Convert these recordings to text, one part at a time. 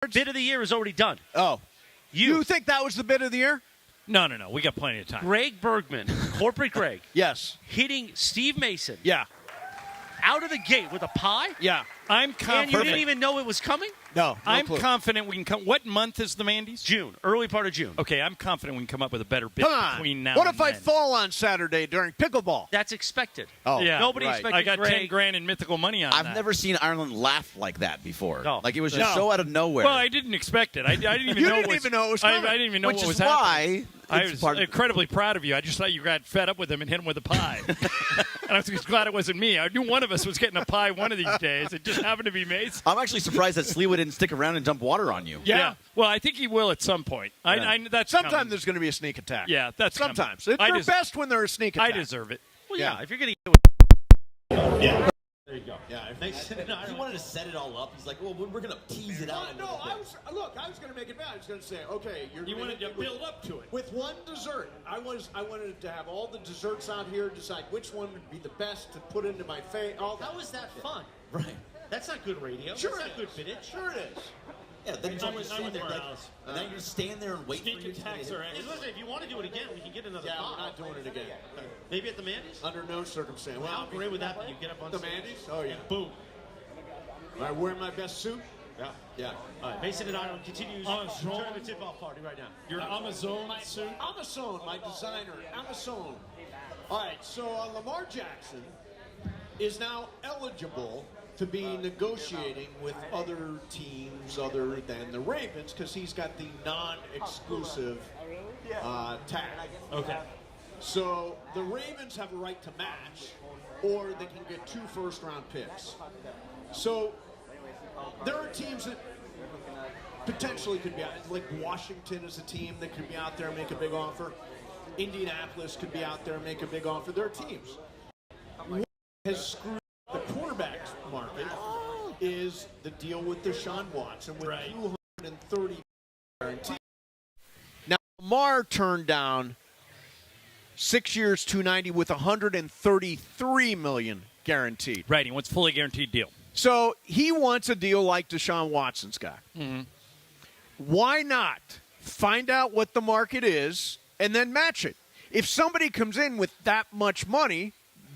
Bid of the year is already done. Oh. You think that was the bid of the year? No. We got plenty of time. Greg Bergman, Corporate Greg. Yes. Hitting Steve Mason. Yeah. Out of the gate with a pie? Yeah. I'm confident. And you didn't even know it was coming? No I'm clue. confident we can come. What month is the Mandy's? June. Early part of June. Okay, I'm confident we can come up with a better bid Come on. between now What and if I then. fall on Saturday during pickleball? That's expected. Oh, Yeah. Nobody right. expected I got Greg. 10 grand in mythical money on that. I've never seen Ireland laugh like that before. No. Like it was just so out of nowhere. Well, I didn't expect it. I didn't even You know didn't even know it was coming. I didn't even know Which what is was happening. why I it's was part of- incredibly proud of you. I just thought you got fed up with him and hit him with a pie. And I was just glad it wasn't me. I knew one of us was getting a pie one of these days. It just happened to be Mace. I'm actually surprised that Sliwa didn't stick around and dump water on you. Yeah. Well, I think he will at some point. That's Sometimes coming. there's going to be a sneak attack. Yeah, that's Sometimes. coming. They're best when they're a sneak attack. I deserve it. Well, Yeah. yeah. If you're going to There you go. Yeah, if he wanted to set it all up, he's like, well, we're going to tease it out. I was going to make it bad. I was going to say, okay, You wanted to build up to it. with one dessert. I wanted to have all the desserts out here, decide which one would be the best to put into my face. How is that fun? Right. That's not good radio. Sure That's it not good is. biddage. Sure it is. Yeah, then you're I'm just with stand there, like, Morales. and then you're stand there and wait Sneak for you to attacks hit. are Hey, listen, if you want to do it again, we can get another Yeah, pie. we're not doing it again. Maybe at the Mandy's? Under no circumstance. Well, how great would that be? You get up on The stage. Mandy's? Oh, yeah. Boom. Am I wearing my best suit? Yeah. Yeah. All right, Mason and Ireland continues tournament tip-off party right now. Your Amazon suit. Amazon, my designer. Amazon. All right, so Lamar Jackson is now eligible to be negotiating with other teams other than the Ravens because he's got the non-exclusive tag. Okay. So the Ravens have a right to match, or they can get 2 first-round picks. So there are teams that potentially could be out, like Washington is a team that could be out there and make a big offer. Indianapolis could be out there and make a big offer. There are teams. What has screwed the quarterback market is the deal with Deshaun Watson with 230 guaranteed. Now, Lamar turned down 6 years, $290 with $133 million guaranteed. Right, he wants a fully guaranteed deal. So he wants a deal like Deshaun Watson's got. Mm-hmm. Why not find out what the market is and then match it? If somebody comes in with that much money,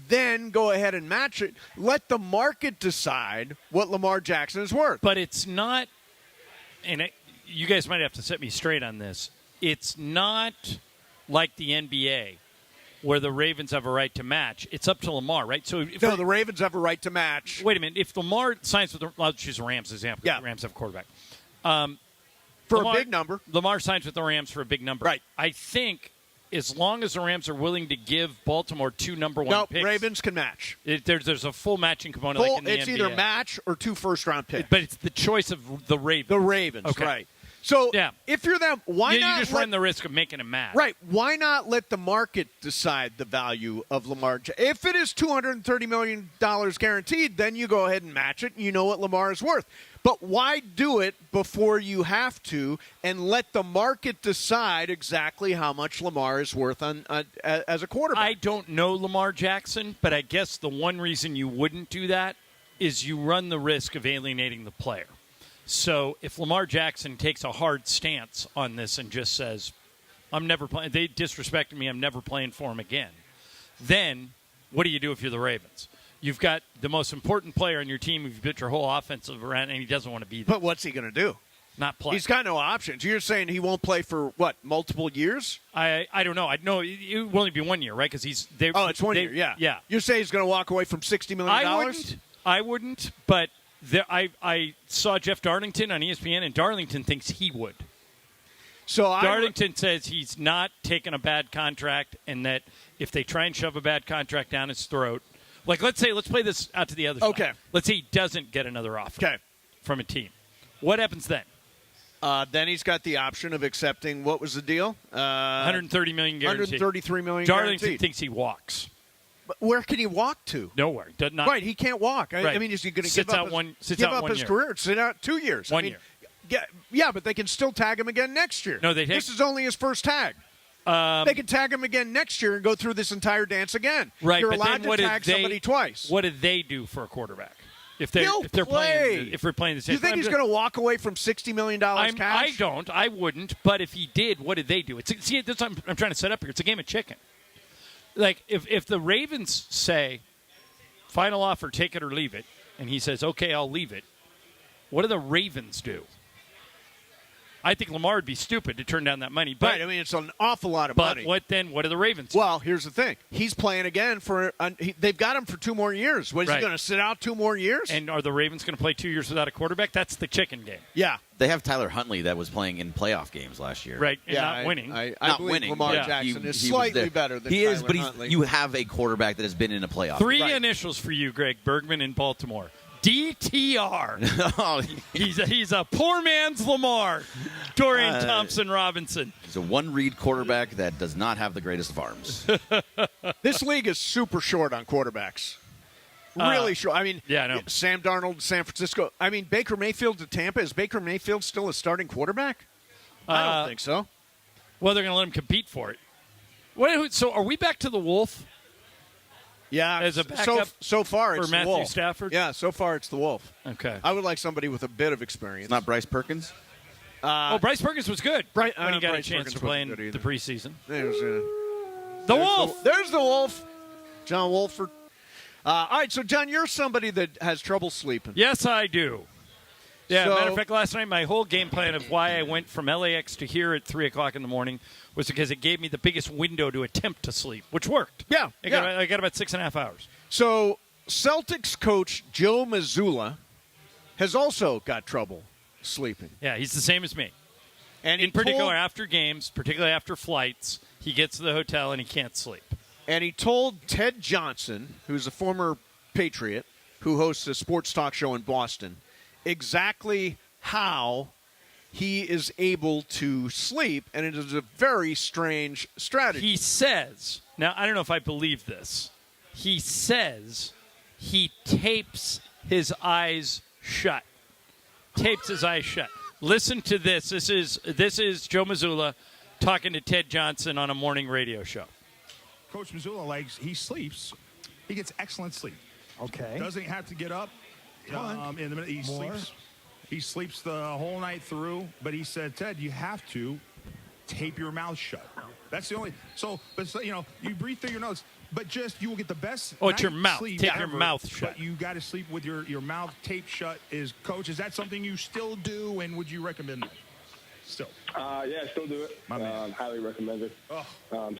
then go ahead and match it. Let the market decide what Lamar Jackson is worth. But it's not, and you guys might have to set me straight on this. It's not like the NBA where the Ravens have a right to match. It's up to Lamar, right? So No, the Ravens have a right to match. Wait a minute. If Lamar signs with the I'll choose the Rams as example. Yeah. The Rams have a quarterback. For Lamar, a big number. Lamar signs with the Rams for a big number. Right. I think as long as the Rams are willing to give Baltimore 2 number 1 No, picks. Ravens can match. There's a full matching component like in the It's NBA. either match or 2 first-round picks. But it's the choice of the Ravens. The Ravens, Okay. right. So Yeah. if you're them, why You not just run the risk of making a match. Right. Why not let the market decide the value of Lamar? If it is $230 million guaranteed, then you go ahead and match it, and you know what Lamar is worth. But why do it before you have to and let the market decide exactly how much Lamar is worth as a quarterback? I don't know Lamar Jackson, but I guess the one reason you wouldn't do that is you run the risk of alienating the player. So if Lamar Jackson takes a hard stance on this and just says, I'm never playing, they disrespected me, I'm never playing for him again, then what do you do if you're the Ravens? You've got the most important player on your team, you've built your whole offensive around, and he doesn't want to be there. But what's he going to do? Not play. He's got no options. You're saying he won't play for, what, multiple years? I don't know. I know it will only be 1 year, right? Because it's 1 year, yeah. Yeah. You're saying he's going to walk away from $60 million? I wouldn't, but I saw Jeff Darlington on ESPN, and Darlington thinks he would. So Darlington says he's not taking a bad contract, and that if they try and shove a bad contract down his throat, like let's play this out to the other side. Okay. Let's say he doesn't get another offer from a team. What happens then? Then he's got the option of accepting, what was the deal? $130 million guaranteed. $133 million Darlington guaranteed. thinks he walks. But where can he walk to? Nowhere. Right, he can't walk. I mean, is he going to give up his career? Sit out 2 years. 1 year. Yeah, but they can still tag him again next year. No, this is only his first tag. They can tag him again next year and go through this entire dance again. Right, You're but allowed then to tag somebody twice. What do they do for a quarterback? If they're play. if we're playing the same. You think he's going to walk away from $60 million cash? I don't. I wouldn't. But if he did, what did they do? See, that's what I'm trying to set up here. It's a game of chicken. Like if the Ravens say, final offer, take it or leave it, and he says, okay, I'll leave it. What do the Ravens do? I think Lamar would be stupid to turn down that money. But, right. I mean, it's an awful lot of money. But what do the Ravens do? Well, here's the thing. He's playing again they've got him for 2 more years. What, is he going to sit out 2 more years? And are the Ravens going to play 2 years without a quarterback? That's the chicken game. Yeah. They have Tyler Huntley that was playing in playoff games last year. Right, and not winning. I not believe winning. Lamar Yeah. Jackson is slightly better than He is, Tyler but Huntley. you have a quarterback that has been in a playoff. 3 initials for you, Greg Bergman in Baltimore. DTR. Oh, He's a poor man's Lamar. Dorian Thompson-Robinson. He's a one-read quarterback that does not have the greatest of arms. This league is super short on quarterbacks. Really short. I mean, yeah, I know. Sam Darnold, San Francisco. I mean, Baker Mayfield to Tampa. Is Baker Mayfield still a starting quarterback? I don't think so. Well, they're going to let him compete for it. So are we back to the Wolf? Yeah, as a backup so far it's for Matthew the Wolf. Stafford? Yeah, so far it's the Wolf. Okay. I would like somebody with a bit of experience. It's not Bryce Perkins? Bryce Perkins was good when he got Bryce a chance Perkins to play in wasn't good the either. preseason. There's The Wolf! There's the Wolf. John Wolford. All right, so, John, you're somebody that has trouble sleeping. Yes, I do. Yeah, So- matter of fact, last night my whole game plan of why I went from LAX to here at 3 o'clock in the morning was because it gave me the biggest window to attempt to sleep, which worked. Yeah, I got about 6.5 hours. So, Celtics coach Joe Mazzulla has also got trouble sleeping. Yeah, he's the same as me. And In particular, after games, particularly after flights, he gets to the hotel and he can't sleep. And he told Ted Johnson, who's a former Patriot, who hosts a sports talk show in Boston, exactly how he is able to sleep, and it is a very strange strategy. He says, now I don't know if I believe this, he says he tapes his eyes shut. Tapes his eyes shut. Listen to this. This is Joe Mazzulla talking to Ted Johnson on a morning radio show. Coach Mazzulla, he sleeps. He gets excellent sleep. Okay. Doesn't have to get up in the minute he sleeps. He sleeps the whole night through. But he said, Ted, you have to tape your mouth shut. That's the only. You breathe through your nose, but you will get the best. Oh, it's your mouth. Sleep Tape ever, your mouth shut. But you got to sleep with your mouth taped shut. Coach, is that something you still do, and would you recommend that? Still. Yeah, I still do it. My man. Highly recommend it. Oh.